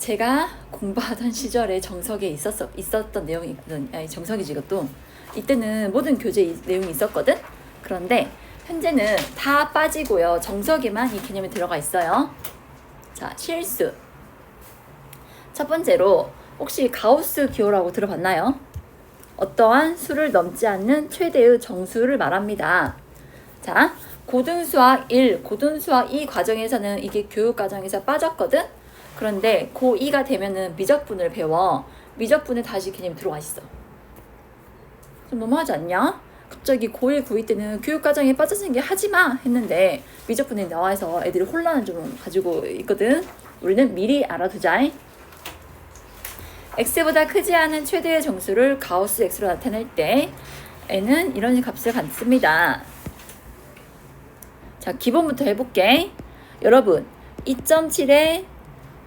제가 공부하던 시절에 정석에 있었던 내용이거든. 아니, 정석이지 이것도. 이때는 모든 교재 내용이 있었거든. 그런데 현재는 다 빠지고요. 정석에만 이 개념이 들어가 있어요. 자, 실수. 첫 번째로 혹시 가우스 기호라고 들어봤나요? 어떠한 수를 넘지 않는 최대의 정수를 말합니다. 자, 고등수학 1, 고등수학 2 과정에서는 이게 교육 과정에서 빠졌거든? 그런데 고2가 되면은 미적분을 배워. 미적분에 다시 개념이 들어와 있어. 좀 너무하지 않냐? 갑자기 고1, 고2 때는 교육 과정에 빠져진 게 하지마 했는데 미적분에 나와서 애들이 혼란을 좀 가지고 있거든. 우리는 미리 알아두자. x보다 크지 않은 최대의 정수를 가우스 x로 나타낼 때 n은 이런 값을 갖습니다. 자, 기본부터 해볼게. 여러분, 2.7의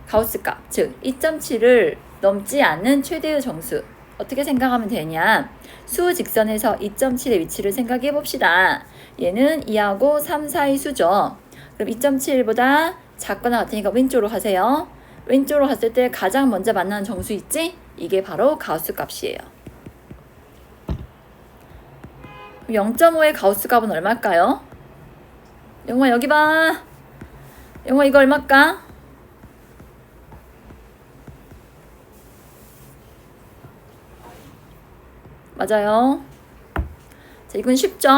가우스 값, 즉 2.7을 넘지 않는 최대의 정수 어떻게 생각하면 되냐? 수 직선에서 2.7의 위치를 생각해 봅시다. 얘는 2하고 3 사이 수죠. 그럼 2.7보다 작거나 같으니까 왼쪽으로 가세요. 왼쪽으로 갔을 때 가장 먼저 만나는 정수 있지? 이게 바로 가우스 값이에요. 0.5의 가우스 값은 얼마일까요? 영화 여기 봐. 영화 이거 얼마일까? 맞아요. 자, 이건 쉽죠?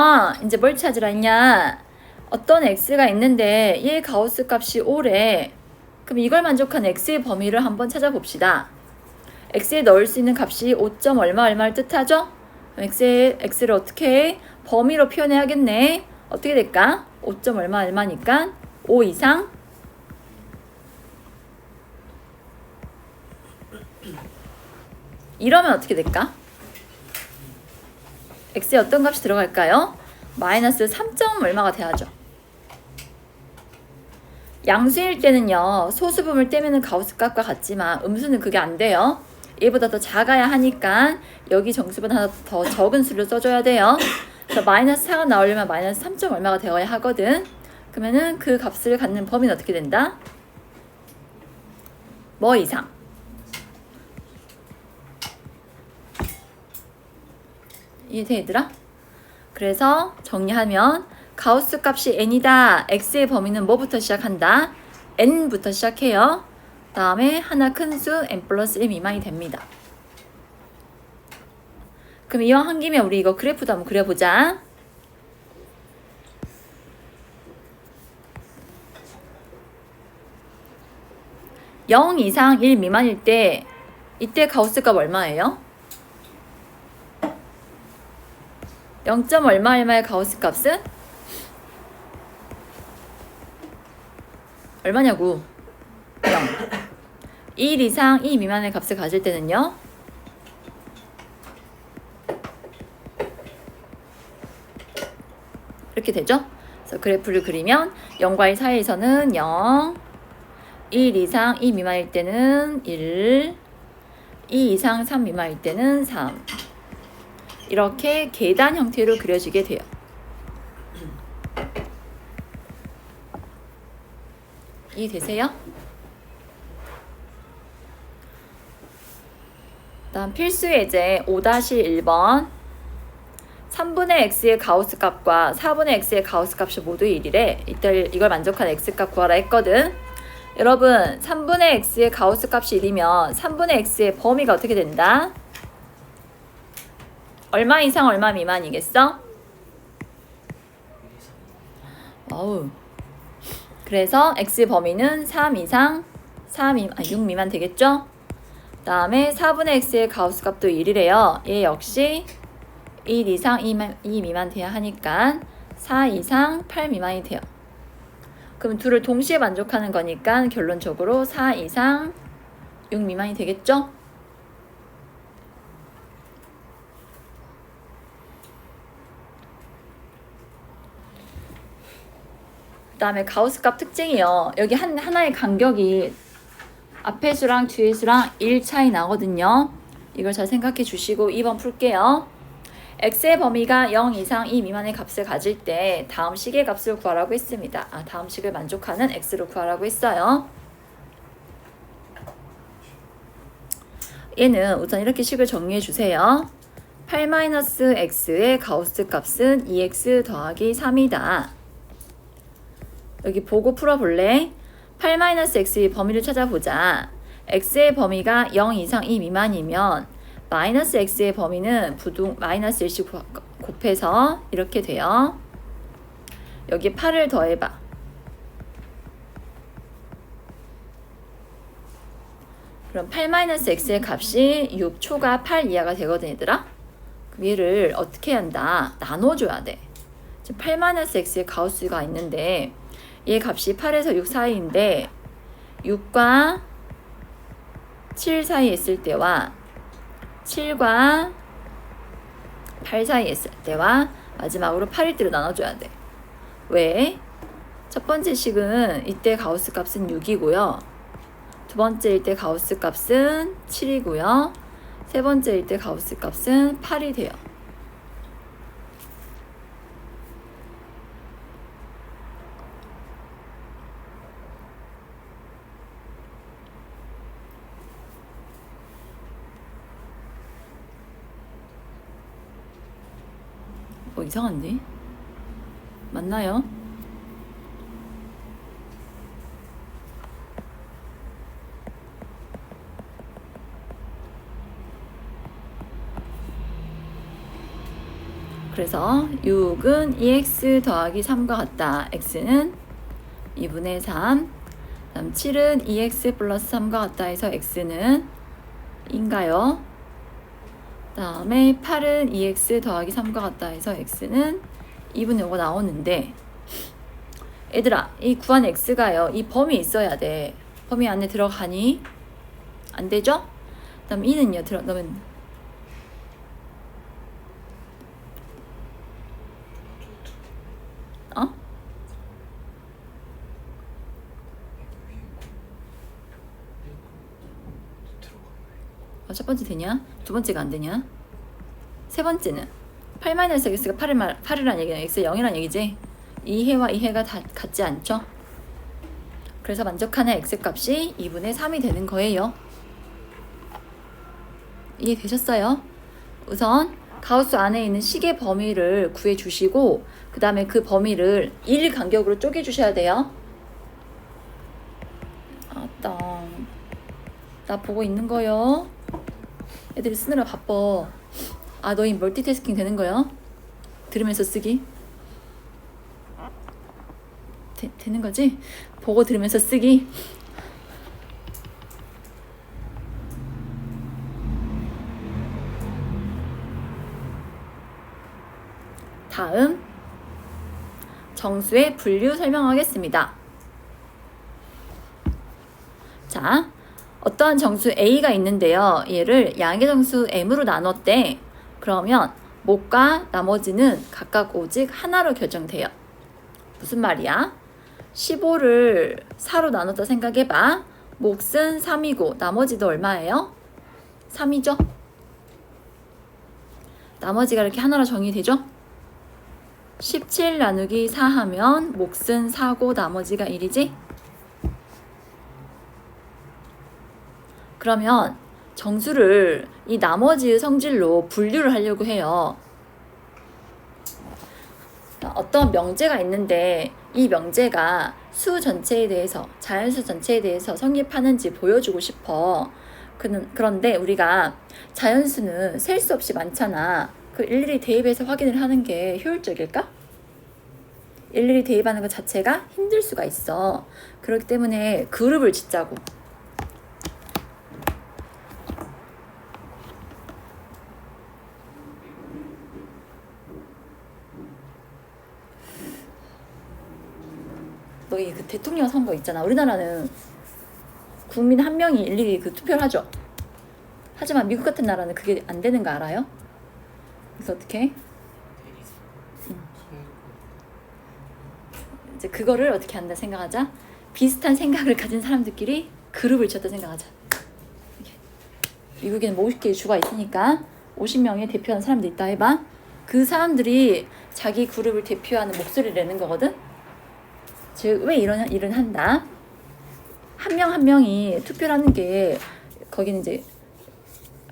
이제 뭘 찾으라 했냐? 어떤 x가 있는데 얘 가우스 값이 5래. 그럼 이걸 만족한 x의 범위를 한번 찾아봅시다. x에 넣을 수 있는 값이 5. 얼마를 뜻하죠? x를 어떻게 해? 범위로 표현해야겠네. 어떻게 될까? 5. 얼마니까 5 이상 이러면 어떻게 될까? x에 어떤 값이 들어갈까요? 마이너스 3. 얼마가 돼야죠. 양수일 때는요, 소수분을 떼면은 가우스 값과 같지만 음수는 그게 안 돼요. 얘보다 더 작아야 하니까 여기 정수보다 하나 더 적은 수를 써줘야 돼요. 그래서 마이너스 4가 나오려면 마이너스 3. 얼마가 되어야 하거든. 그러면은 그 값을 갖는 범위는 어떻게 된다? 뭐 이상? 이해돼 얘들아? 그래서 정리하면 가우스 값이 n이다. x의 범위는 뭐부터 시작한다? n부터 시작해요. 다음에 하나 큰 수 n 플러스 1 미만이 됩니다. 그럼 이왕 한 김에 우리 이거 그래프도 한번 그려보자. (0) 이상 1 미만일 때 이때 가우스 값 얼마예요? 0. 얼마의 가우스 값은? 얼마냐고? 0. 1 이상 2 미만의 값을 가질 때는요? 이렇게 되죠? 그래서 그래프를 그리면 0과 1 사이에서는 0, 1 이상 2 미만일 때는 1, 2 이상 3 미만일 때는 3. 이렇게 계단 형태로 그려지게 돼요. 이해되세요? 다음 필수 예제 5-1번 3분의 x의 가우스 값과 4분의 x의 가우스 값이 모두 1이래. 이걸 만족한 x 값 구하라 했거든. 여러분 3분의 x의 가우스 값이 1이면 3분의 x의 범위가 어떻게 된다? 얼마 이상 얼마 미만이겠어? 어우. 그래서 x 범위는 3 이상 6 미만 되겠죠? 다음에 4분의 x의 가우스 값도 1이래요. 얘 역시 1 이상 2 미만 돼야 하니까 4 이상 8 미만이 돼요. 그럼 둘을 동시에 만족하는 거니까 결론적으로 4 이상 6 미만이 되겠죠? 그 다음에 가우스 값 특징이요. 여기 하나의 간격이 앞에 수랑 뒤에 수랑 1 차이 나거든요. 이걸 잘 생각해 주시고 2번 풀게요. x의 범위가 0 이상 2 미만의 값을 가질 때 다음 식의 값을 구하라고 했습니다. 다음 식을 만족하는 x를 구하라고 했어요. 얘는 우선 이렇게 식을 정리해 주세요. 8-x의 가우스 값은 2x 더하기 3이다. 여기 보고 풀어볼래? 8-x의 범위를 찾아보자. x의 범위가 0 이상 2 미만이면 마이너스 x의 범위는 마이너스 1씩 곱해서 이렇게 돼요. 여기 8을 더해봐. 그럼 8-x의 값이 6 초가 8 이하가 되거든 얘들아. 그럼 얘를 어떻게 한다? 나눠줘야 돼. 지금 8-x의 가우스가 있는데 얘 값이 8에서 6 사이인데 6과 7 사이에 있을 때와 7과 8 사이에 있을 때와 마지막으로 8일 때로 나눠줘야 돼. 왜? 첫 번째 식은 이때 가우스 값은 6이고요. 두 번째일 때 가우스 값은 7이고요. 세 번째일 때 가우스 값은 8이 돼요. 이상한데? 맞나요? 그래서 6은 2x 더하기 3과 같다. x는 2분의 3. 다음 7은 2x 플러스 3과 같다 해서 x는 인가요? 다음에 8은 2x 더하기 3과 같다 해서 x는 2분의 5가 나오는데 얘들아 이 구한 x가요. 이 범위 있어야 돼. 범위 안에 들어가니? 안 되죠? 다음 2는요. 넣으면 첫 번째 되냐? 두 번째가 안 되냐? 세 번째는 8-x가 8이라는 얘기는 x가 0이라는 얘기지? 이 해와 이 해가 다 같지 않죠? 그래서 만족하는 x값이 2분의 3이 되는 거예요. 이해되셨어요? 우선 가우스 안에 있는 식의 범위를 구해주시고 그 다음에 그 범위를 1 간격으로 쪼개주셔야 돼요. 아따 나 보고 있는 거요. 애들이 쓰느라 바빠. 너희 멀티태스킹 되는 거요? 들으면서 쓰기? 되는 거지? 보고 들으면서 쓰기? 다음 정수의 분류 설명하겠습니다. 자, 어떠한 정수 A가 있는데요. 얘를 양의 정수 M으로 나눴대. 그러면 목과 나머지는 각각 오직 하나로 결정돼요. 무슨 말이야? 15를 4로 나눴다 생각해봐. 몫은 3이고 나머지도 얼마예요? 3이죠? 나머지가 이렇게 하나로 정의되죠? 17 나누기 4 하면 몫은 4고 나머지가 1이지? 그러면 정수를 이 나머지의 성질로 분류를 하려고 해요. 어떤 명제가 있는데 이 명제가 수 전체에 대해서, 자연수 전체에 대해서 성립하는지 보여주고 싶어. 그런데 우리가 자연수는 셀 수 없이 많잖아. 그 일일이 대입해서 확인을 하는 게 효율적일까? 일일이 대입하는 것 자체가 힘들 수가 있어. 그렇기 때문에 그룹을 짓자고. 너희 그 대통령 선거 있잖아. 우리나라는 국민 한 명이 일일이 그 투표를 하죠. 하지만 미국 같은 나라는 그게 안 되는 거 알아요? 그래서 어떻게? 이제 그거를 어떻게 한다 생각하자. 비슷한 생각을 가진 사람들끼리 그룹을 쳤다 생각하자. 미국에는 50개의 주가 있으니까 50명의 대표하는 사람들 있다 해봐. 그 사람들이 자기 그룹을 대표하는 목소리를 내는 거거든. 즉 왜 이런 일은 한다? 한 명 한 명이 투표를 하는 게 거기는 이제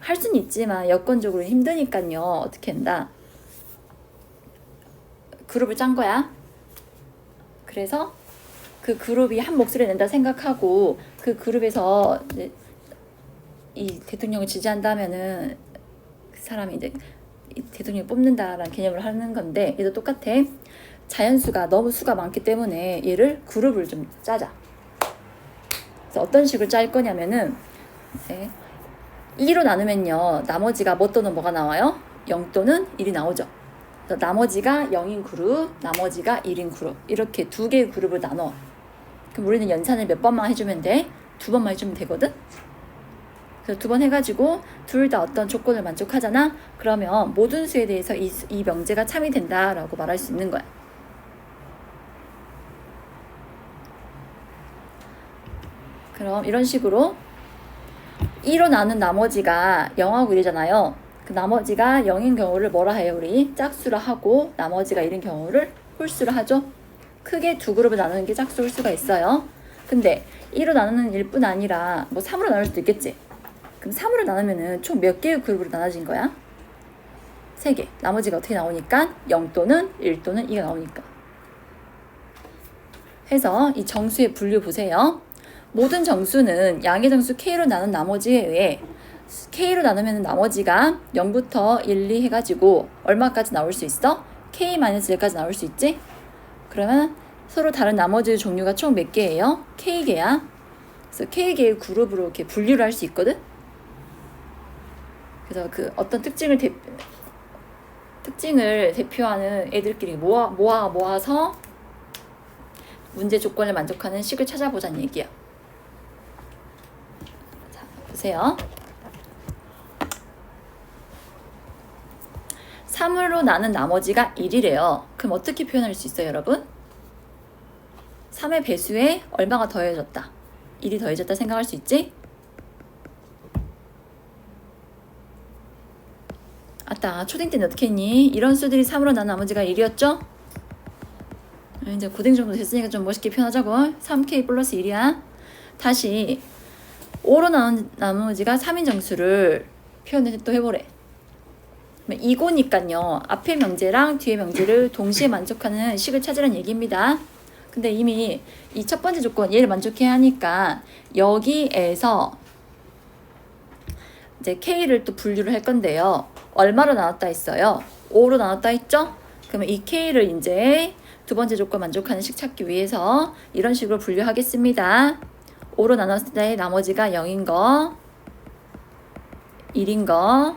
할 수는 있지만 여건적으로 힘드니까요. 어떻게 한다? 그룹을 짠 거야. 그래서 그 그룹이 한 목소리 낸다 생각하고 그 그룹에서 이제 이 대통령을 지지한다면은 그 사람이 이제 이 대통령을 뽑는다라는 개념을 하는 건데, 얘도 똑같아. 자연수가 너무 수가 많기 때문에 얘를 그룹을 좀 짜자. 그래서 어떤 식으로 짤 거냐면은 2로 나누면요, 나머지가 뭐 또는 뭐가 나와요? 0 또는 1이 나오죠. 그래서 나머지가 0인 그룹, 나머지가 1인 그룹, 이렇게 두 개의 그룹을 나눠. 그럼 우리는 연산을 몇 번만 해주면 돼? 2번만 해주면 되거든? 그래서 2번 해가지고 둘 다 어떤 조건을 만족하잖아? 그러면 모든 수에 대해서 이 명제가 참이 된다라고 말할 수 있는 거야. 그럼 이런 식으로 2로 나눈 나머지가 0하고 1이잖아요. 그 나머지가 0인 경우를 뭐라 해요? 우리 짝수라 하고, 나머지가 1인 경우를 홀수라 하죠. 크게 두 그룹을 나누는 게 짝수 홀수가 있어요. 근데 2로 나누는 1뿐 아니라 뭐 3으로 나눌 수도 있겠지. 그럼 3으로 나누면은 총 몇 개의 그룹으로 나눠진 거야? 3개. 나머지가 어떻게 나오니까? 0 또는 1 또는 2가 나오니까. 해서 이 정수의 분류 보세요. 모든 정수는 양의 정수 K로 나눈 나머지에 의해 K로 나누면 나머지가 0부터 1, 2 해가지고 얼마까지 나올 수 있어? K-1까지 나올 수 있지? 그러면 서로 다른 나머지 종류가 총 몇 개예요? K개야. 그래서 K개의 그룹으로 이렇게 분류를 할 수 있거든? 그래서 그 어떤 특징을 대표하는 애들끼리 모아서 문제 조건을 만족하는 식을 찾아보자는 얘기야. 자, 보세요. 3으로 나눈 나머지가 1이래요. 그럼 어떻게 표현할 수 있어요, 여러분? 3의 배수에 얼마가 더해졌다? 1이 더해졌다 생각할 수 있지? 아따, 초딩 때는 어떻게 했니? 이런 수들이 3으로 나눈 나머지가 1이었죠? 이제 고등 정도 됐으니까 좀 멋있게 표현하자고. 3K 플러스 1이야. 다시 5로 나눈 나머지가 3인 정수를 표현을 또 해보래. 이거니까요, 앞의 명제랑 뒤의 명제를 동시에 만족하는 식을 찾으라는 얘기입니다. 근데 이미 이 첫 번째 조건 얘를 만족해야 하니까 여기에서 이제 K를 또 분류를 할 건데요. 얼마로 나눴다 했어요? 5로 나눴다 했죠? 그러면 이 K를 이제 두 번째 조건 만족하는 식 찾기 위해서 이런 식으로 분류하겠습니다. 5로 나눴을 때 나머지가 0인 거, 1인 거,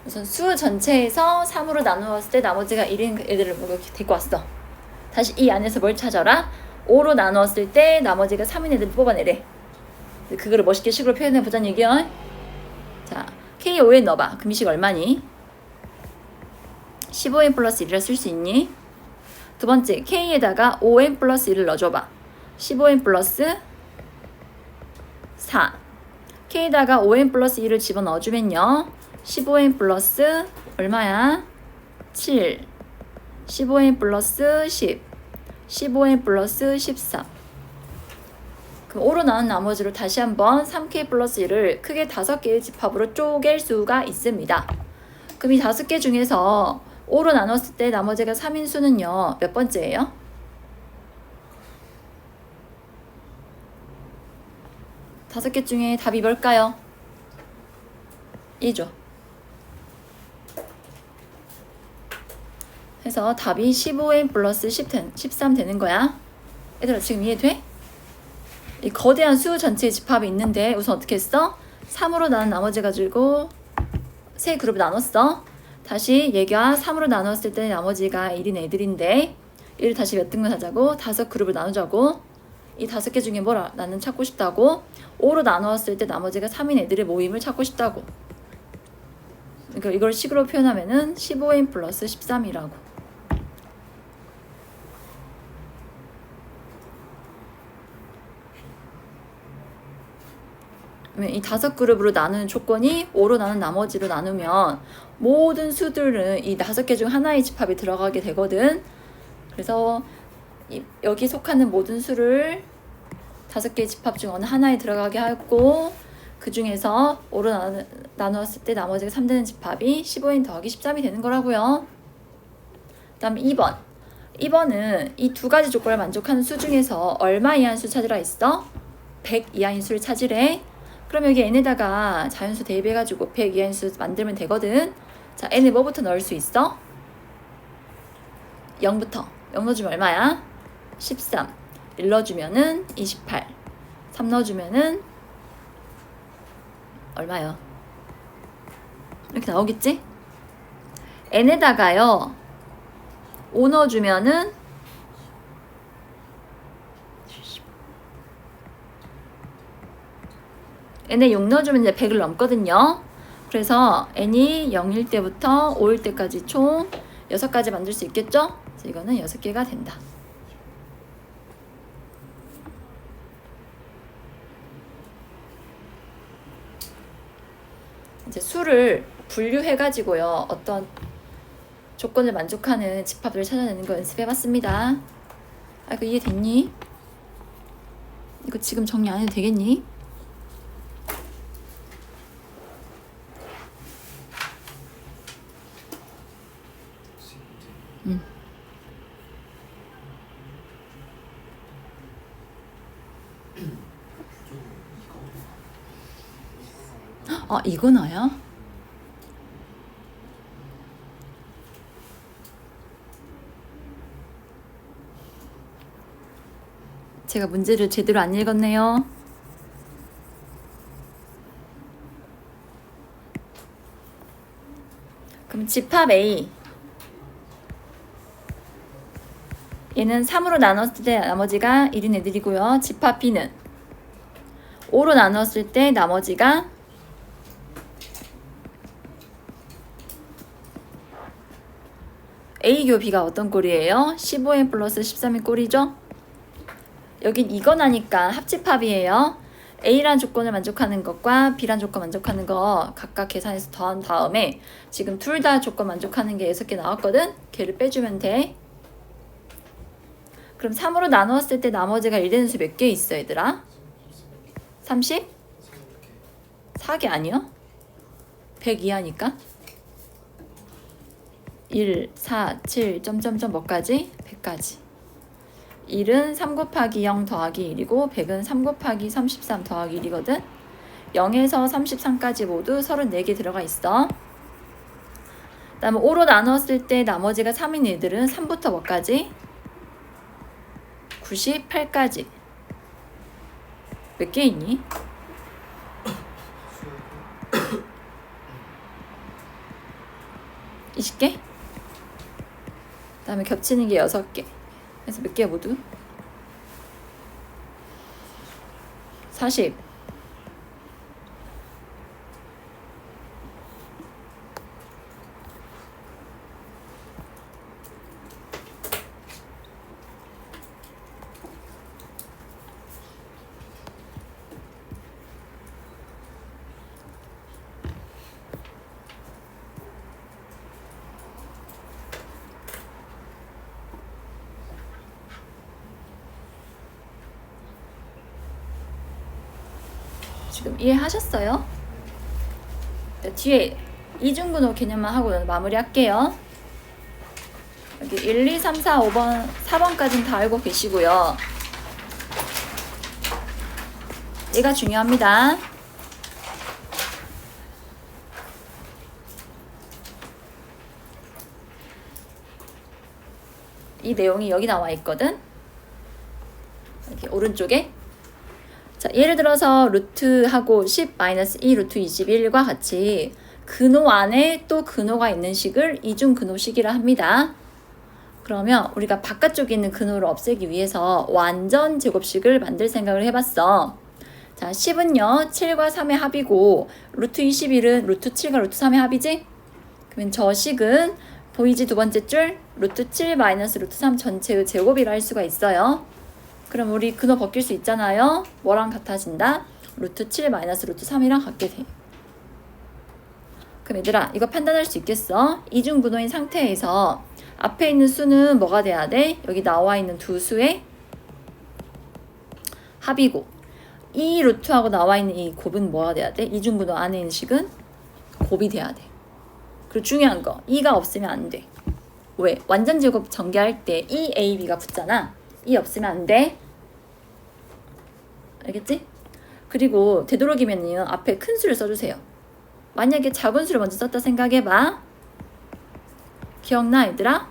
우선 수 전체에서 3으로 나누었을 때 나머지가 1인 애들을 이렇게 데리고 왔어. 다시 이 안에서 뭘 찾아라? 5로 나누었을 때 나머지가 3인 애들을 뽑아내래. 그거를 멋있게 식으로 표현해보자는 얘기야. 자, K5에 넣어봐. 그럼 이 식 얼마니? 15n 플러스 1이라 쓸 수 있니? 두 번째, K에다가 5n 플러스 1을 넣어줘봐. 15n 플러스 4. K에다가 5n 플러스 1을 집어넣어주면요, 15n 플러스 얼마야? 7. 15n 플러스 10. 15n 플러스 13. 그럼 5로 나눈 나머지로 다시 한번 3k 플러스 1을 크게 5개의 집합으로 쪼갤 수가 있습니다. 그럼 이 5개 중에서 5로 나눴을 때 나머지가 3인 수는요, 몇 번째예요? 다섯 개 중에 답이 뭘까요? 2죠. 그래서 답이 15n 플러스 13 되는 거야. 얘들아, 지금 이해돼? 이 거대한 수 전체의 집합이 있는데 우선 어떻게 했어? 3으로 나눈 나머지 가지고 세 그룹을 나눴어. 다시 얘가 3으로 나눴을 때 나머지가 1인 애들인데, 얘를 다시 몇 등분 하자고? 5그룹을 나누자고. 이 5개 중에 뭘 나는 찾고 싶다고? 5로 나누었을 때 나머지가 3인 애들의 모임을 찾고 싶다고. 그러니까 이걸 식으로 표현하면은 15n 플러스 13이라고. 이 5그룹으로 나누는 조건이 5로 나눈 나머지로 나누면 모든 수들은 이 5개 중 하나의 집합이 들어가게 되거든. 그래서 여기 속하는 모든 수를 5개의 집합 중 어느 하나에 들어가게 하고, 그 중에서 5로 나누었을 때 나머지가 3되는 집합이 15n 더하기 13이 되는 거라고요. 그 다음에 2번은 이 두 가지 조건을 만족하는 수 중에서 얼마 이하인 수 찾으라 있어? 100 이하인 수를 찾으래. 그럼 여기 n에다가 자연수 대입해가지고 100 이하인 수 만들면 되거든. 자, n에 뭐부터 넣을 수 있어? 0부터. 0 넣어주면 얼마야? 13. 1 넣어주면은 28. 3 넣어주면은 얼마요? 이렇게 나오겠지? n에다가요 5 넣어주면은 n에 6 넣어주면 이제 100을 넘거든요. 그래서 n이 0일 때부터 5일 때까지 총 6가지 만들 수 있겠죠? 그래서 이거는 6개가 된다. 이제 수를 분류해가지고요, 어떤 조건을 만족하는 집합을 찾아내는 거 연습해봤습니다. 아, 이거 이해됐니? 이거 지금 정리 안 해도 되겠니? 아, 이거 나야? 제가 문제를 제대로 안 읽었네요. 그럼 집합 A, 얘는 3으로 나눴을 때 나머지가 1인 애들이고요. 집합 B는 5로 나눴을 때 나머지가 A교 B가 어떤 꼴이에요? 15n 플러스 13의 꼴이죠? 여긴 이거 나니까 합집합이에요. A란 조건을 만족하는 것과 B란 조건 만족하는 거 각각 계산해서 더한 다음에 지금 둘 다 조건 만족하는 게 6개 나왔거든? 걔를 빼주면 돼. 그럼 3으로 나누었을 때 나머지가 1 되는 수 몇 개 있어, 얘들아? 30? 4개 아니요? 100 이하니까? 1, 4, 7, 점점점 뭐까지? 100까지. 1은 3 곱하기 0 더하기 1이고 100은 3 곱하기 33 더하기 1이거든. 0에서 33까지 모두 34개 들어가 있어. 그 다음에 5로 나눴을 때 나머지가 3인 애들은 3부터 뭐까지? 98까지. 몇 개 있니? (20개) 그 다음에 겹치는 게 6개. 그래서 몇 개 모두? 40. 지금 이해하셨어요? 네, 뒤에 이중근호 개념만 하고 마무리할게요. 여기 1, 2, 3, 4, 5번, 4번까지는 다 알고 계시고요. 얘가 중요합니다. 이 내용이 여기 나와 있거든. 이렇게 오른쪽에. 자, 예를 들어서 루트하고 10-2 루트 21과 같이 근호 안에 또 근호가 있는 식을 이중근호식이라 합니다. 그러면 우리가 바깥쪽에 있는 근호를 없애기 위해서 완전 제곱식을 만들 생각을 해봤어. 자, 10은요 7과 3의 합이고 루트 21은 루트 7과 루트 3의 합이지? 그러면 저 식은 보이지 두 번째 줄 루트 7 마이너스 루트 3 전체의 제곱이라 할 수가 있어요. 그럼 우리 근호 벗길 수 있잖아요. 뭐랑 같아진다? 루트 7 마이너스 루트 3이랑 같게 돼. 그럼 얘들아 이거 판단할 수 있겠어? 이중분호인 상태에서 앞에 있는 수는 뭐가 돼야 돼? 여기 나와 있는 두 수의 합이고 이 루트하고 나와 있는 이 곱은 뭐가 돼야 돼? 이중분호 안에 있는 식은 곱이 돼야 돼. 그리고 중요한 거 2가 없으면 안 돼. 왜? 완전 제곱 전개할 때 2ab가 붙잖아. 2 없으면 안 돼. 알겠지? 그리고 되도록이면요 앞에 큰 수를 써주세요. 만약에 작은 수를 먼저 썼다 생각해봐. 기억나 얘들아?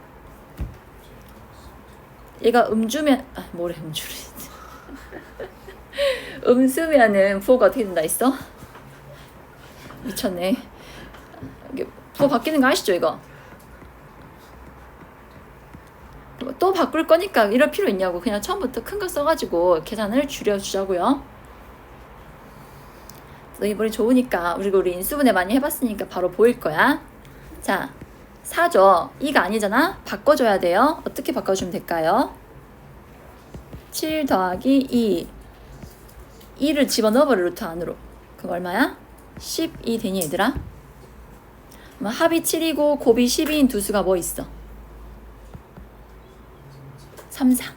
얘가 음주면 뭐래 음주를 음수면은 부호가 어떻게 된다 했어? 미쳤네. 부호 바뀌는 거 아시죠 이거? 또 바꿀 거니까 이럴 필요 있냐고. 그냥 처음부터 큰 거 써가지고 계산을 줄여주자고요. 너희 머리 좋으니까 우리 인수분해 많이 해봤으니까 바로 보일 거야. 자 4죠. 2가 아니잖아. 바꿔줘야 돼요. 어떻게 바꿔주면 될까요? 7 더하기 2 2를 집어넣어버려 루트 안으로. 그럼 얼마야? 12 되니 얘들아? 그럼 합이 7이고 곱이 12인 두 수가 뭐 있어? 3, 4.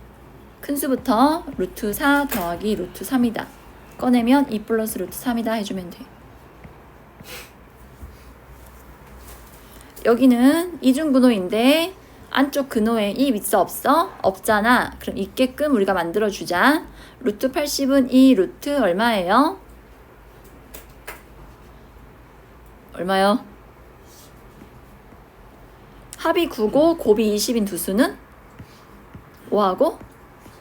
큰 수부터 루트 4 더하기 루트 3이다. 꺼내면 2 플러스 루트 3이다 해주면 돼. 여기는 이중분호인데 안쪽 근호에 2 있어 없어? 없잖아. 그럼 있게끔 우리가 만들어주자. 루트 80은 이 루트 얼마예요? 얼마요? 합이 9고 곱이 20인 두 수는 5하고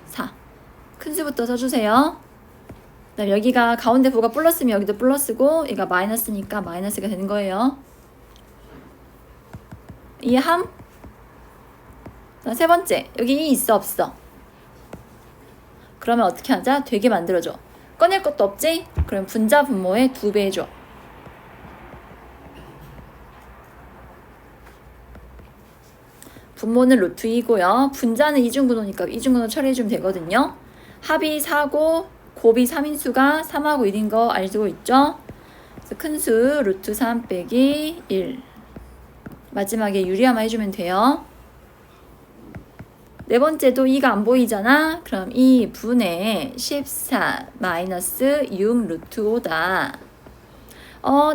4. 큰 수부터 써주세요. 그다음 여기가 가운데 부호가 플러스면 여기도 플러스고 얘가 마이너스니까 마이너스가 되는 거예요. 이해함? 세 번째 여기 2 있어 없어? 그러면 어떻게 하자? 되게 만들어줘. 꺼낼 것도 없지? 그럼 분자 분모의 2배 해줘. 분모는 루트 2고요. 분자는 이중분호니까 이중분호 처리해주면 되거든요. 합이 4고 곱이 3인수가 3하고 1인 거 알고 있죠? 그래서 큰수 루트 3 빼기 1. 마지막에 유리화만 해주면 돼요. 네 번째도 2가 안 보이잖아. 그럼 2분의 14 마이너스 6 루트 5다.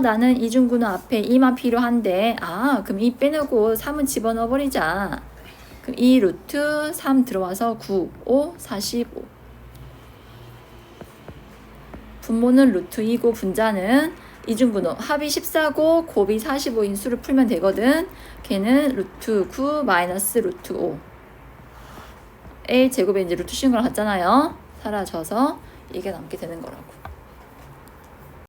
나는 이중분호 앞에 2만 필요한데 그럼 2 빼내고 3은 집어넣어 버리자. 그럼 2 루트 3 들어와서 9, 5, 45. 분모는 루트 2고 분자는 이중분호. 합이 14고 곱이 45인 수를 풀면 되거든. 걔는 루트 9 마이너스 루트 5. A 제곱에 이제 루트 씌운 거랑 같잖아요. 사라져서 이게 남게 되는 거라고.